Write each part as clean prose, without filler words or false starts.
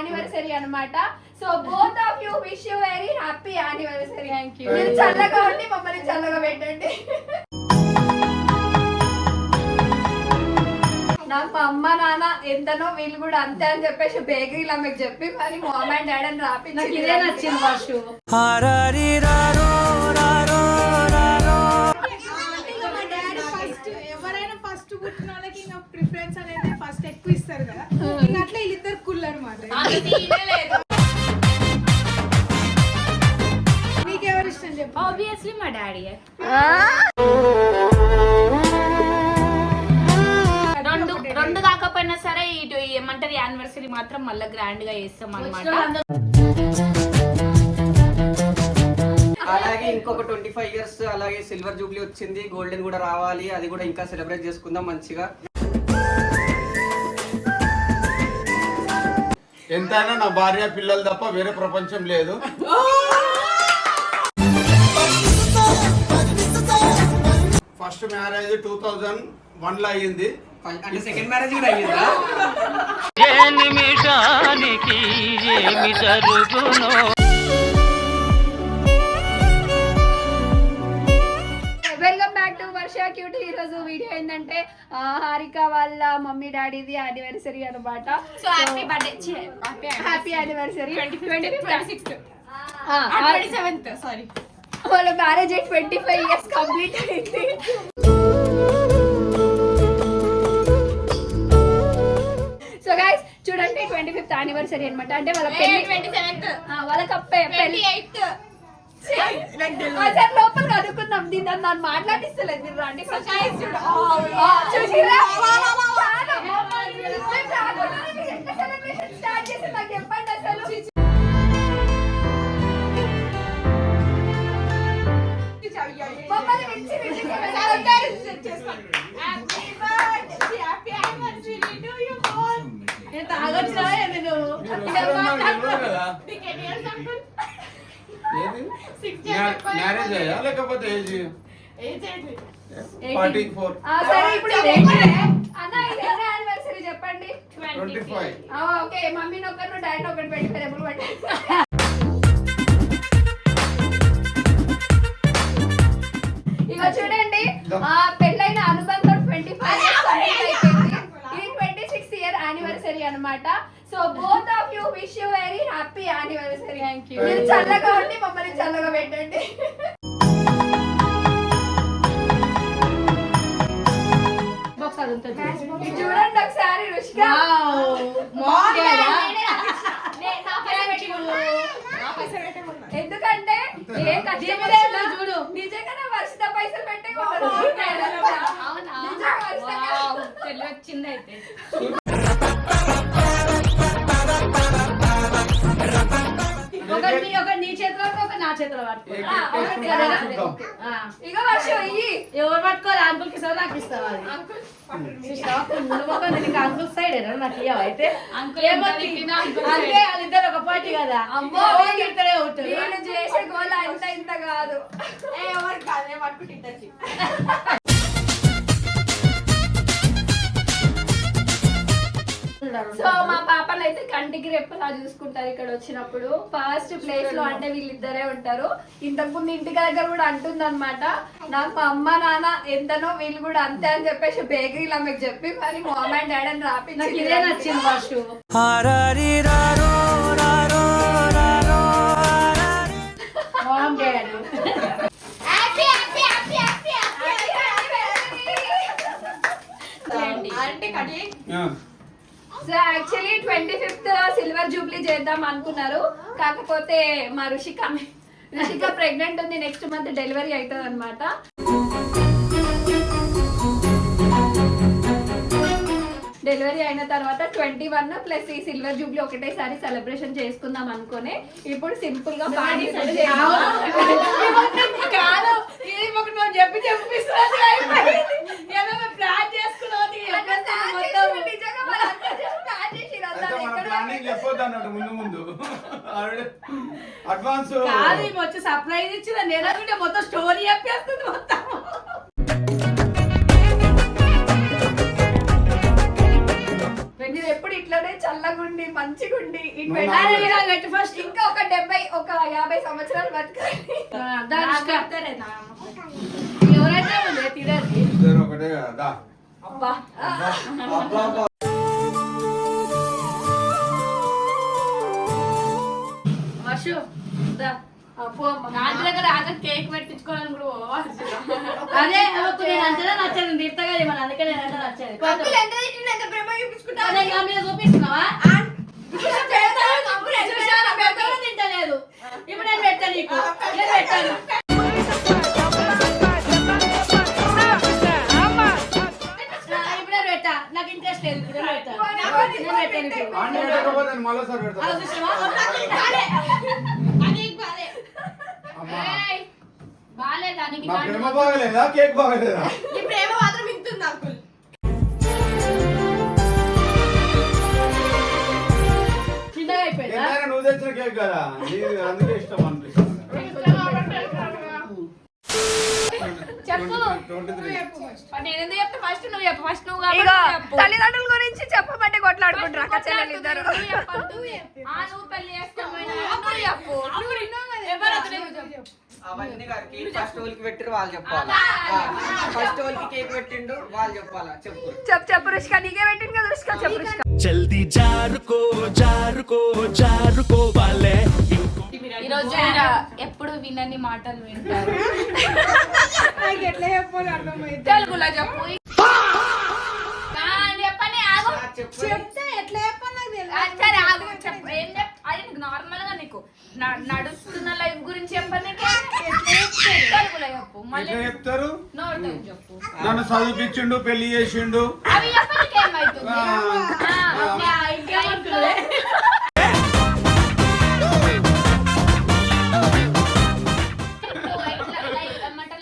Anniversary అన్నమాట. So both of you wish you very happy anniversary. మీరు చల్లగా ఉండి మమ్మల్ని చల్లగా పెట్టండి. నాకు మా అమ్మ నాన్న ఎంతనో వీళ్ళు కూడా అంతే అని చెప్పేసి బేకరీలో ఆమెకు చెప్పి మరి మామ్ అండ్ డాడ్ అని రాపి నాకు ఇదే నచ్చింది వర్షు. ఎవరైనా ఫస్ట్ పుట్టిన వాళ్ళకి ప్రిఫరెన్స్ అనేది ఫస్ట్ ఎక్కువ ఇస్తారు కదా, అట్లా వీళ్ళిద్దరు కుల్ అనమాట. మీకు ఎవరు ఇష్టం చెప్పు? ఆబ్వియస్లీ మా డాడీ. రెండు కాకపోయినా సరే ఇటు ఏమంటారు యానివర్సరీ మాత్రం మళ్ళీ గ్రాండ్ గా చేస్తాం అన్నమాట. అలాగే ఇంకొక 25 years అలాగే సిల్వర్ జూబ్లీ వచ్చింది, గోల్డెన్ కూడా రావాలి, అది కూడా ఇంకా సెలబ్రేట్ చేసుకుందాం మంచిగా. ఎంతైనా నా భార్య పిల్లలు తప్ప వేరే ప్రపంచం లేదు. ఫస్ట్ మ్యారేజ్ 2001 లో అయ్యింది. అంటే సెకండ్ మ్యారేజ్ కూడా అయ్యిందా? Welcome back to Varsha cutie. ఈ రోజు వీడియో ఏంటంటే హారిక వాళ్ళ మమ్మీ డాడీది యానివర్సరీ అనమాట. So happy birthday, happy anniversary. 27th sorry, వాళ్ళ మ్యారేజ్ 25 years కంప్లీట్ అయింది. సో గైస్ చూడండి 25th యానివర్సరీ అనమాట. అంటే వాళ్ళ పెళ్లి 27th, వాళ్ళకి అప్పే పెళ్లి 28th. లోపల కనుక్కుందాం. దీన్ని నన్ను మాట్లాడిస్తలేదు మీరు రండి. స్టార్ట్ చేసి నాకు చెప్పండి అసలు. మ్యారేజ్ అయ్యా లేకపోతే ఏజ్ 44. సరే ఇప్పుడు అన్న యానివర్సరీ చెప్పండి. 25. ఓకే, మమ్మీని ఒకరు డాడీ ఒకటి పెట్టి ఎప్పుడు పట్టి. ఇక చూడండి పెళ్ళైన అనుబంధం 25 years అయిపోయింది. ఇది 26th year యానివర్సరీ అన్నమాట. So both of you wish you very happy anniversary. మీరు చల్లగా ఉండి మమ్మల్ని చల్లగా పెట్టండి. చూడండి ఒకసారి రుషిక. ఎందుకంటే ఏ కష్టం చూడు నిజంగానే వర్షిత పైసలు పెట్టే వచ్చింది అయితే. ఒక నీ చేతిలో ఒక నా చేతిలో పట్టుకో. ఇక వర్షం ఇయ్యి. ఎవరు పట్టుకోవాలి? అంకుల్కి ఇస్తావు, నాకు ఇస్తావా? అంకుల్ సైడ్ నాకు ఇవ్వ అయితే అంటే వాళ్ళిద్దరు ఒక పార్టీ కదా. అమ్మో నేను చేసే గోల అంత ఇంత కాదు. ఎవరు కాదే పట్టుకుంటే సో మా పాపలు అయితే కంటికి రెప్పలా చూసుకుంటారు ఇక్కడ వచ్చినప్పుడు. ఫస్ట్ ప్లేస్ లో అంటే వీళ్ళిద్దరే ఉంటారు. ఇంతకుముందు ఇంటి దగ్గర కూడా అంటుంది అనమాట, నాకు మా అమ్మ నాన్న ఎంతనో వీళ్ళు కూడా అంతే అని చెప్పేసి బేకరీలో ఆమెకు చెప్పి మరి మామ్ అండ్ డాడ్ అని రాపి నాకు ఇదే నచ్చింది Varshu. Mom dad so actually 25th silver Jubilee చేద్దాం అనుకున్నారు. కాకపోతే మా రుషిక ప్రెగ్నెంట్ ఉంది. నెక్స్ట్ మంత్ డెలివరీ అవుతుంది అనమాట. డెలివరీ అయిన తర్వాత 21 ప్లస్ ఈ సిల్వర్ జూబ్లీ ఒకటేసారి సెలబ్రేషన్ చేసుకుందాం అనుకునే ఇప్పుడు సింపుల్ గా పార్టీ అడ్వాన్స్ వచ్చి సర్ప్రైజ్ ఇచ్చిన నేను మొత్తం స్టోరీ చెప్పేస్తుంది మొత్తం. మీరు ఎప్పుడు ఇట్లా ఇట్లనే చల్లగుండి మంచిగుండి ఇటు పెట్టాలి ఫస్ట్ ఇంకా ఒక 50 సంవత్సరాలు బతకాలి. ఎవరైతే ఉంది తిరగదు. ఇద్దరు ఒకటే కదా. అబ్బా వర్షు దా. అబ్బో అమ్మ. రాత్రి దగ్గర రాత్రి కేక్ పెట్టించుకోవాలని కూడా పోవాలి. అదే నేను అంతేనా నచ్చాను తీర్థ కదా మన అందుకే నేను అంటే నచ్చాను అంకుల్ ఎంత తిట్టిండు, ఎంత ప్రేమ చూపించుకుంటా. అదే ఇంకా మీద చూపిస్తున్నావా అంకుల్ ఎంత చూశాను, పెద్దగా తింటలేదు ఇప్పుడు నేను పెట్టాను నీకు నేను పెట్టాను ఇప్పుడే పెట్టా నాకు ఇంట్రెస్ట్ లేదు ఇప్పుడే పెట్టా నేను పెట్టాను ఇప్పుడు అన్నీ పెట్టకపోతే నేను మళ్ళీసారి పెడతా. అలా చూసినావా? అది బాలే. అమ్మా, ఏయ్, బాలేదానికి నా ప్రేమ బాగలేదా కేక్ బాగలేదా? ఈ ప్రేమ మాత్రం ఇంతుంది అంకుల్. చిన్నగా అయిపోయిందా ఎంతైనా నువ్వు తెచ్చిన కేక్ కదా నీకు అందుకే ఇష్టం అనిపిస్తుంది. చెప్పు 23. నేనెందుకు చెప్తా? ఫస్ట్ నువ్వు చెప్పు. ఫస్ట్ నువ్వు ఇగో కాబట్టి చెప్పు. తల్లిదండ్రుల గురించి చెప్పమంటే కొట్లాడుకుంటారు అక్క చెల్లెలు ఇద్దరు. నువ్వు చెప్పొద్దు. నువ్వు పెళ్లి చేసుకొని అప్పుడు చెప్పు. ఎవరు అతను చెప్పు అవన్నీ కేక్ ఫస్ట్ వాళ్ళకి పెట్టిరు వాళ్ళు చెప్పాలి. ఫస్ట్ వాళ్ళకి కేక్ పెట్టిండు వాళ్ళు చెప్పాలా చెప్పు. చెప్పు రుషిక, నీకే పెట్టింది కదా రుషిక, చెప్పు రుషిక. జల్దీ జారుకో జారుకో జారుకో వాళ్ళే ఈ రోజు ఎప్పుడు వినని మాటలు వింటారు. నాకు ఎట్లా చెప్పాలో అర్థమైంది. తెలుగులో చెప్పు. చెప్పని ఆగు. చెప్పు. చెప్తే ఎట్లా చెప్పాలి నాకు తెలియదు. సరే ఆగు చెప్పు. ఏం చెప్ అది నీకు నార్మల్ గా నీకు నడుస్తున్న లైఫ్ గురించి చెప్పనీకే తెలుగులో చెప్పు. మళ్ళీ ఎట్లా చెప్తారు? నోటితో చెప్పు. నన్ను చదివిపించిండు పెళ్లి చేసిండు. అవి చెప్పనీకి ఏమవుతుంది? ఇంకేమంటున్నావే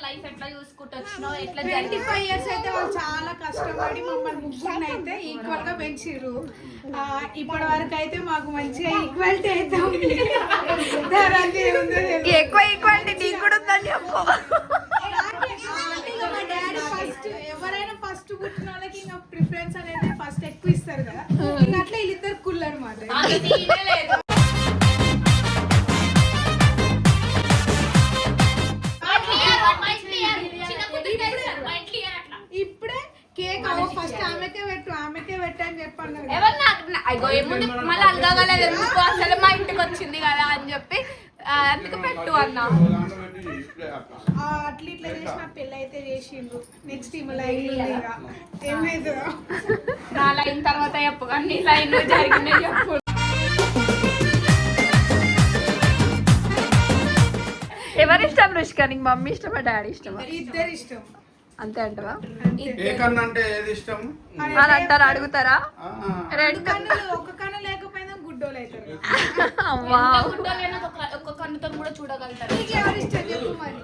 లైఫ్ ఎట్లా చూసుకుంటూ వచ్చినావు, ఎట్లా 25 years అయితే వాళ్ళు చాలా కష్టపడి మమ్మల్ని ముగ్గురిని అయితే ఈక్వల్ గా పెంచిర్రు. ఇప్పటి వరకు అయితే మాకు మంచిగా ఈక్వాలిటీ అయితే ఉంది. దానికి ఏముందో తెలియదు. ఎక్కువ ఈక్వాలిటీ నీకు కూడా ఉందని చెప్పు. అంటే ఇక మా డాడీ ఫస్ట్ ఎవరైనా ఫస్ట్ పుట్టిన వాళ్ళకి ఇంకా ప్రిఫరెన్స్ అనేది ఫస్ట్ ఎక్కువ ఇస్తారు కదా. ఇంకా అట్లా వీళ్ళిద్దరు కుళ్ళు అనమాట. లేదు. ఇప్పుడే కేక్ ఫస్ట్ ఆమెకే పెట్టు అని చెప్పాను కదా. ఎవరు నాకు ఏముంది మళ్ళీ అడగలేదు ఎందుకు, అసలు మా ఇంటికి వచ్చింది కదా అని చెప్పి అందుకు పెట్టు అన్నా. అట్లా ఇట్లా చేసి నా పెళ్ళి అయితే చేసిండ్రు. నెక్స్ట్ ఈమె లైన్ ఏమైందో నా లైన్ తర్వాత చెప్పు కానీ నీ లైన్ జరిగిందే చెప్పు. ఎవరి ఇష్టం రుషిక, నీకు మమ్మీ ఇష్టమా డాడీ ఇష్టమా? ఇద్దరు ఇష్టం. అంతే అంటవా ఏ కన్నా అంటే ఏది ఇష్టం? అని అంటారు, అడుగుతారా? రెండు కన్నులు ఒక కన్ను లేకపోయినా గుడ్డోలు అవుతారు. అవ్వా. ఎంత గుడ్డోలైనా ఒక్క కన్నుతో కూడా చూడగలుగుతారు. నీకెవరు ఇష్టం చెప్పు మరి.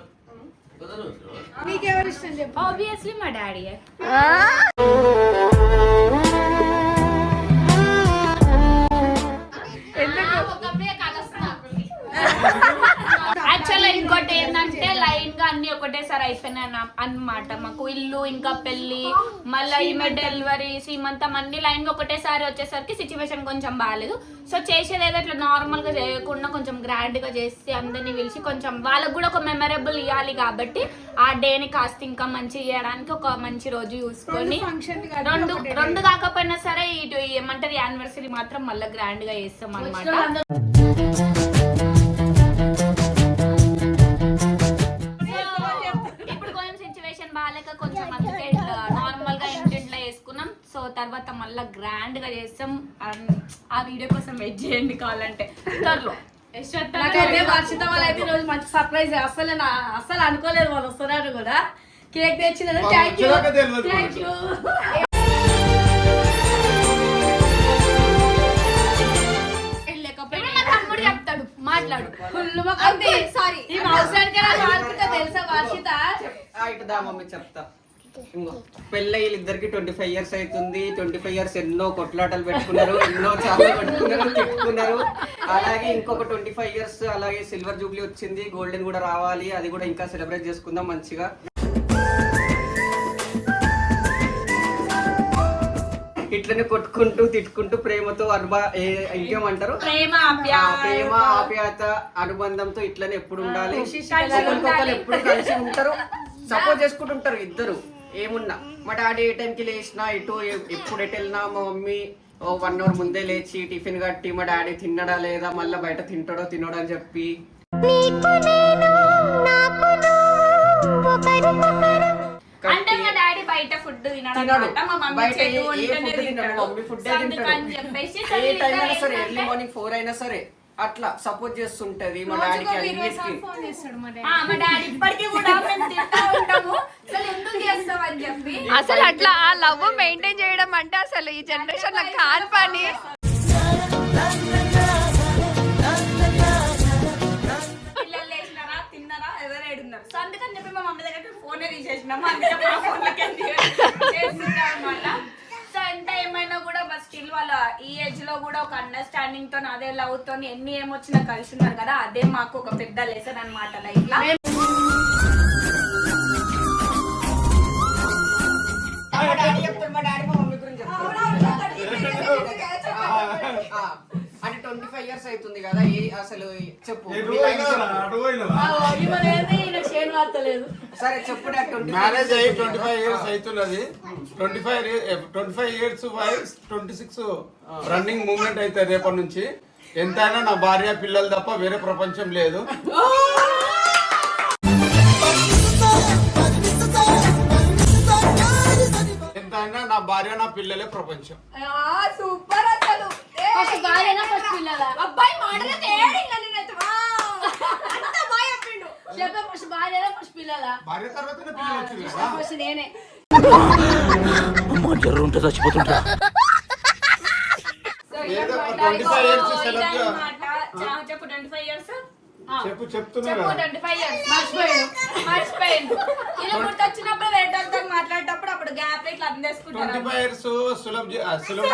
నీకెవరు ఇష్టం చెప్పు. ఆబ్వియస్లీ మా డాడీ. ఆ? యాక్చువల్గా ఇంకోటి ఏంటంటే లైన్ గా అన్ని ఒకటేసారి అయిపోయినాయి అన్నమాట. మాకు ఇల్లు ఇంకా పెళ్లి మళ్ళీ ఈమె డెలివరీ సీమంతం అన్ని లైన్ గా ఒకటేసారి వచ్చేసరికి సిచ్యువేషన్ కొంచెం బాగాలేదు. సో చేసేది ఏదో ఇట్లా నార్మల్ గా చేయకుండా కొంచెం గ్రాండ్ గా చేసి అందరినీ పిలిచి కొంచెం వాళ్ళకు కూడా ఒక మెమరబుల్ ఇవ్వాలి కాబట్టి ఆ డేని కాస్త ఇంకా మంచి చేయడానికి ఒక మంచి రోజు చూసుకొని రెండు కాకపోయినా సరే ఇటు ఏమంటారు యానివర్సరీ మాత్రం మళ్ళీ గ్రాండ్ గా చేస్తాం అన్నమాట. ఇప్పుడు కొంచెం సిచ్యువేషన్ బాగాలేక కొంచెం అందుకే నార్మల్ గా ఇంటింట్లో వేసుకున్నాం. సో తర్వాత మళ్ళీ గ్రాండ్ గా చేస్తాం. ఆ వీడియో కోసం వెయిట్ చేయండి కావాలంటే త్వరలో. నాకైతే వర్షిత వాళ్ళు అయితే రోజు మంచి సర్ప్రైజ్. అసలు అనుకోలేదు వాళ్ళు వస్తున్నారు కూడా. కేక్ తెచ్చిన థ్యాంక్ యూ థ్యాంక్ యూ. లేకపోతే మా తమ్ముడు చెప్తాడు, మాట్లాడు. సారీ ఈ అవసరానికి తెలుసా వర్షిత ఇటు దా మమ్మీ చెప్తా. పెళ్ళి వీళ్ళిద్దరికి 25 years అవుతుంది. 25 years ఎన్నో కొట్లాటలు పెట్టుకున్నారు, ఎన్నో చాలా పెట్టుకున్నారు, తిట్టుకున్నారు. అలాగే ఇంకొక 25 years అలాగే సిల్వర్ జూబ్లీ వచ్చింది, గోల్డెన్ కూడా రావాలి. అది కూడా ఇంకా సెలబ్రేట్ చేసుకుందాం మంచిగా. ఇట్లనే కొట్టుకుంటూ తిట్టుకుంటూ ప్రేమతో ఇంకేమంటారు ప్రేమ ప్రేమ ఆప్యాయత అనుబంధంతో ఇట్లనే ఎప్పుడు ఉండాలి, ఒకరికొకరు ఎప్పుడు కలిసి ఉంటారు, సపోర్ట్ చేసుకుంటుంటారు ఇద్దరు ఏమున్నా. మా డాడీ ఏ టైంకి లేచినా ఎటు ఎప్పుడు ఎటు వెళ్ళినా మా మమ్మీ 1 అవర్ ముందే లేచి టిఫిన్ కట్టి మా డాడీ తిన్నడా లేదా మళ్ళీ బయట తింటాడో తినడో అని చెప్పి అంటే మా డాడీ బయట ఫుడ్ తినడు, మా మమ్మీ బయట చేయి ఏ వంటనే ఫుడ్ తినడు, తింటాడు. మమ్మీ ఫుడ్ సో అందుకని చెప్పేసి సో ఏ టైం అయినా వీళ్ళిద్దరు సరే ఏంటంటే, ఎర్లీ మార్నింగ్ 4 అయినా సరే అట్లా సపోర్ట్ చేస్తుంటది మా డాడీకి అన్నిటికీ. మా డాడీ ఇప్పటికీ కూడా మేము తింటా ఉంటాము, అసలు ఎందుకు చేస్తాం అని చెప్పి. అసలు అట్లా ఆ లవ్ మెయింటైన్ చేయడం అంటే అసలు ఈ జనరేషన్ లో కాని పని. పిల్లలు లేచినారా తిన్నారా ఎవరు ఏడున్నారు, సో అందుకని చెప్పి మా మమ్మీ దగ్గర ఫోనే తీసేసినాము, అందుకే మా ఫోన్లకి చేస్తున్నాం అనమాట. సో ఎంత ఏమైనా కూడా బట్ స్టిల్ వాళ్ళ ఈ ఏజ్ లో కూడా ఒక అండర్స్టాండింగ్ తో అదే లవ్ తో ఎన్ని ఏమొచ్చినా కలిసి ఉన్నారు కదా, అదే మాకు ఒక పెద్ద లెసన్ అనమాట లైఫ్ లో. మా డాడీ చెప్తాడు, మా డాడీ మా మమ్మీ గురించి చెప్తాడు. అంటే 25 years అవుతుంది కదా, అసలు చెప్పు చేను వార్తలేదు. సరే చెప్పు డాడీ. మ్యారేజ్ అయ్యి 25 years అవుతున్నది. 25 years 26 రన్నింగ్ మూమెంట్ అయితే రేపటి నుంచి. ఎంతైనా నా భార్య పిల్లలు తప్ప వేరే ప్రపంచం లేదు. ఎంతైనా నా భార్య నా పిల్లలే ప్రపంచం. సూపర్ అసలు. ఫస్ట్ భార్యనా ఫస్ట్ పిల్లలా? అబ్బాయి మాటలు తేడా అంత బాగా చెప్పిండు. చెప్పే ఫస్ట్ భార్యనా ఫస్ట్ పిల్లలా? భార్య తర్వాతనే పిల్లలు వచ్చింది కదా. ఫస్ట్ నేనే. ఏదో 25 years సెలబ్రేట్ చెప్పు 25 years చెప్తున్నా చెప్పు కదా. 25 years మర్చిపోయిండు. ఇలా గుర్తొచ్చినప్పుడు వేటలతో మాట్లాడేటప్పుడు అప్పుడు గ్యాప్ ఇట్లా అందేసుకుంటారు. 25 years సులభ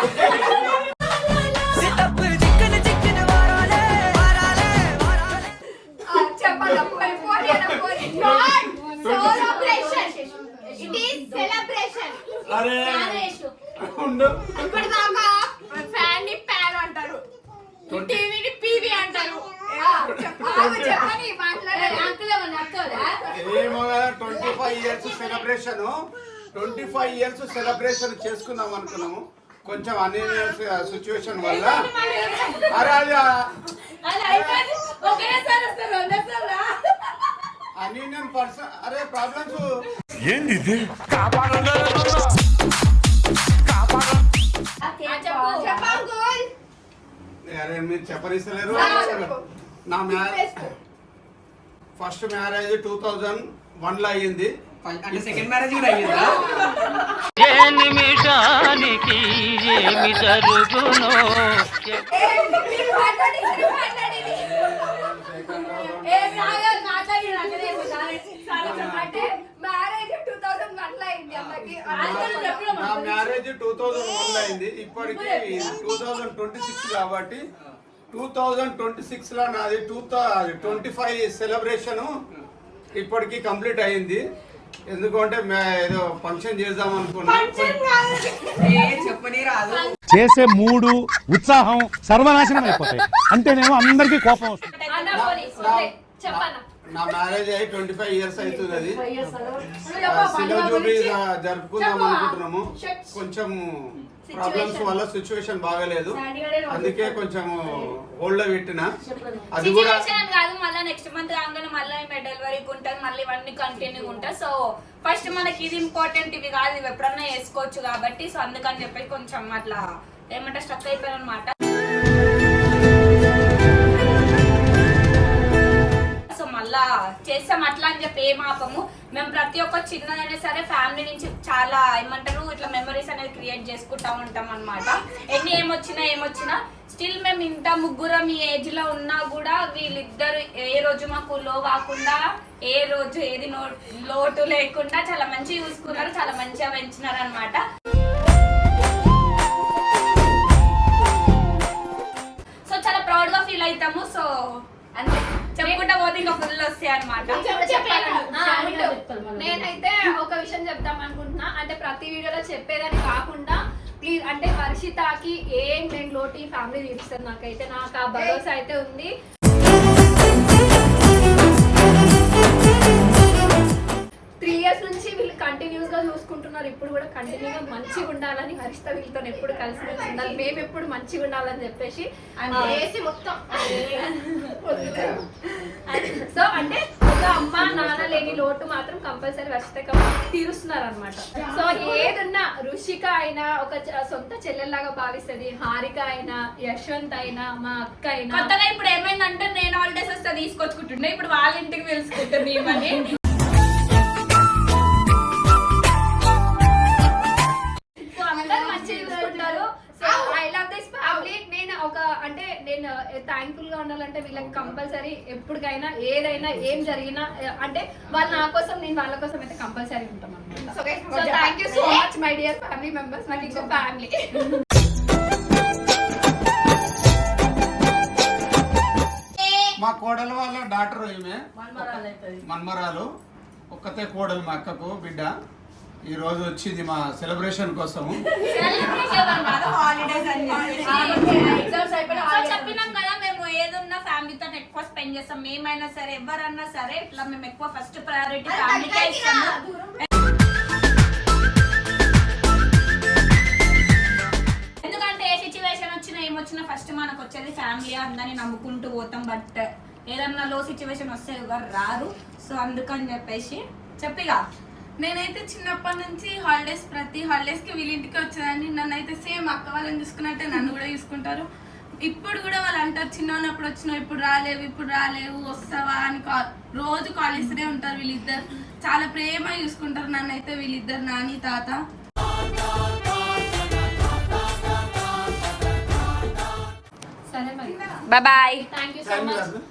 అరే ఉండు. ఫ్యాన్ ప్యాన్ అంటారు, టీవీని పీవీ అంటారు. ఏమో కదా 25 years సెలబ్రేషన్ 25 years సెలబ్రేషన్ చేసుకుందాం అనుకున్నాము. కొంచెం అన్ని సిచ్యువేషన్ వల్ల అరే అది అన్ని నేను పర్సన్ అరే ప్రాబ్లమ్స్ ఏంది ఇది? అరే మీరు చెప్పనిస్తలేరు. నా మ్యారేజ్ ఫస్ట్ మ్యారేజ్ 2001 లో అయ్యింది. అంటే సెకండ్ మ్యారేజ్ కూడా అయ్యిందా? ఏ నిమిషానికి ఏమి జరుగునో అంటే మ్యారేజ్ 2001 లో అయింది అమ్మకి. నా మ్యారేజ్ 2001 లో అయింది. ఇప్పటికి 2026 కాబట్టి 2026 లో నాది 2025 సెలబ్రేషన్ ఇప్పటికి కంప్లీట్ అయింది. ఎందుకంటే ఏదో ఫంక్షన్ చేద్దాం అనుకున్నా. చెప్పని రాదు. చేసే మూడు ఉత్సాహం సర్వనాశనం అయిపోతాయి. అంటేనేమో అందరికీ కోపం వస్తుంది. నా మ్యారేజ్ అయ్యి 25 years అవుతున్నది. సిల్వర్ జూబ్లీ జరుపుకుందాం అనుకుంటున్నాము. కొంచెం ప్రాబ్లమ్స్ వల్ల సిచ్యువేషన్ బాగాలేదు, అందుకే కొంచెం హోల్డ్ లో పెట్టిన. అది కూడా కాదు, మళ్ళీ నెక్స్ట్ మంత్ కాగానే మళ్ళీ డెలివరీకి ఉంటుంది, మళ్ళీ ఇవన్నీ కంటిన్యూ ఉంటాయి. సో ఫస్ట్ మనకి ఇది ఇంపార్టెంట్, ఇవి కాదు ఇవి ఎప్పుడన్నా వేసుకోవచ్చు కాబట్టి. సో అందుకని చెప్పి కొంచెం అట్లా ఏమంటే స్టక్ అయిపోయాను అనమాట. సో మళ్ళా చేస్తాం అట్లా అని చెప్పి ఏం ఆపము. మేము ప్రతి ఒక్క చిన్నదైనా సరే ఫ్యామిలీ నుంచి చాలా ఏమంటారు ఇట్లా మెమరీస్ అనేది క్రియేట్ చేసుకుంటా ఉంటాం అనమాట. ఎన్ని ఏమొచ్చినా స్టిల్ మేము ఇంత ముగ్గురం ఈ ఏజ్ లో ఉన్నా కూడా వీళ్ళిద్దరు ఏ రోజు మాకు లో కాకుండా, ఏ రోజు ఏది లోటు లేకుండా చాలా మంచిగా చూసుకున్నారు, చాలా మంచిగా పెంచినారు అనమాట. సో చాలా ప్రౌడ్ గా ఫీల్ అవుతాము. సో అంతే చెప్పుకుంటా పోతే ఇంకా ఫుల్ వస్తాయి అనమాట. నేనైతే ఒక విషయం చెప్దాం అనుకుంటున్నా. అంటే ప్రతి వీడియోలో చెప్పేదని కాకుండా ప్లీజ్ అంటే హర్షితకి ఏం నేను లోటు ఈ ఫ్యామిలీ తీరుస్తుంది. నాకైతే నాకు ఆ భరోసా అయితే ఉంది. త్రీ ఇయర్స్ నుంచి వీళ్ళు కంటిన్యూస్ గా చూసుకుంటున్నారు. ఇప్పుడు కూడా కంటిన్యూగా మంచిగా ఉండాలని హర్షిత వీళ్ళతో ఎప్పుడు కలిసి ఉండాలి, మేము ఎప్పుడు మంచిగా ఉండాలని చెప్పేసి మొత్తం. సో అంటే ఒక అమ్మ నాన్న లేని లోటు మాత్రం కంపల్సరీ హర్షిత తీరుస్తున్నారు అనమాట. సో ఏదన్నా రుషిక అయినా ఒక సొంత చెల్లెల్లాగా భావిస్తుంది, హారిక అయినా, యశ్వంత్ అయినా, మా అక్క అయినా. కొత్తగా ఇప్పుడు ఏమైందంటే నేను హాలిడేస్ వస్తే తీసుకొచ్చుకుంటుండే, ఇప్పుడు వాళ్ళ ఇంటికి తెలుసుకుంటుంది ఏమని. I love this family. నేను ఒక అంటే నేను థ్యాంక్ఫుల్ గా ఉండాలంటే వీళ్ళకి కంపల్సరీ ఎప్పటికైనా ఏదైనా ఏం జరిగినా అంటే వాళ్ళు నా కోసం నేను వాళ్ళ కోసం అయితే కంపల్సరీ ఉంటాం అనమాట. So thank you so much my dear family members. నాకు ఇంకో ఫ్యామిలీ. మా కోడలు వాళ్ళ డాక్టర్ ఈమె మన్మరాలు, ఒక్కతే కోడలు మా అక్కకు బిడ్డ. ఈ రోజు వచ్చింది మా సెలబ్రేషన్ కోసము. చెప్పినాం కదా మేము ఏదున్నా ఫ్యామిలీతో ఎక్కువ స్పెండ్ చేస్తాం. మేమైనా సరే ఎవరన్నా సరే ఇట్లా మేము ఎక్కువ ఫస్ట్ ప్రయారిటీ ఫ్యామిలీకే ఇస్తాము. ఎందుకంటే ఏ సిచ్యువేషన్ వచ్చినా ఏమొచ్చినా ఫస్ట్ మనకు వచ్చేది ఫ్యామిలీ. అందరినీ నమ్ముకుంటూ పోతాం. బట్ ఏదన్నా లో సిచ్యువేషన్ వస్తే ఎవరు రారు. సో అందుకని చెప్పేసి చెప్పిగా నేనైతే చిన్నప్పటి నుంచి హాలిడేస్ ప్రతి హాలిడేస్ కి వీళ్ళింటికి వచ్చేదాన్ని. నన్ను అయితే సేమ్ అక్క వాళ్ళని చూసుకున్నట్టే నన్ను కూడా చూసుకుంటారు. ఇప్పుడు కూడా వాళ్ళు అంటారు చిన్న ఉన్నప్పుడు వచ్చినావు, ఇప్పుడు రాలేవు వస్తావా అని రోజు కాల్ చేస్తూనే ఉంటారు. వీళ్ళిద్దరు చాలా ప్రేమ చూసుకుంటారు నన్ను అయితే వీళ్ళిద్దరు, నాని తాత. సరే మరి bye. Thank you so much.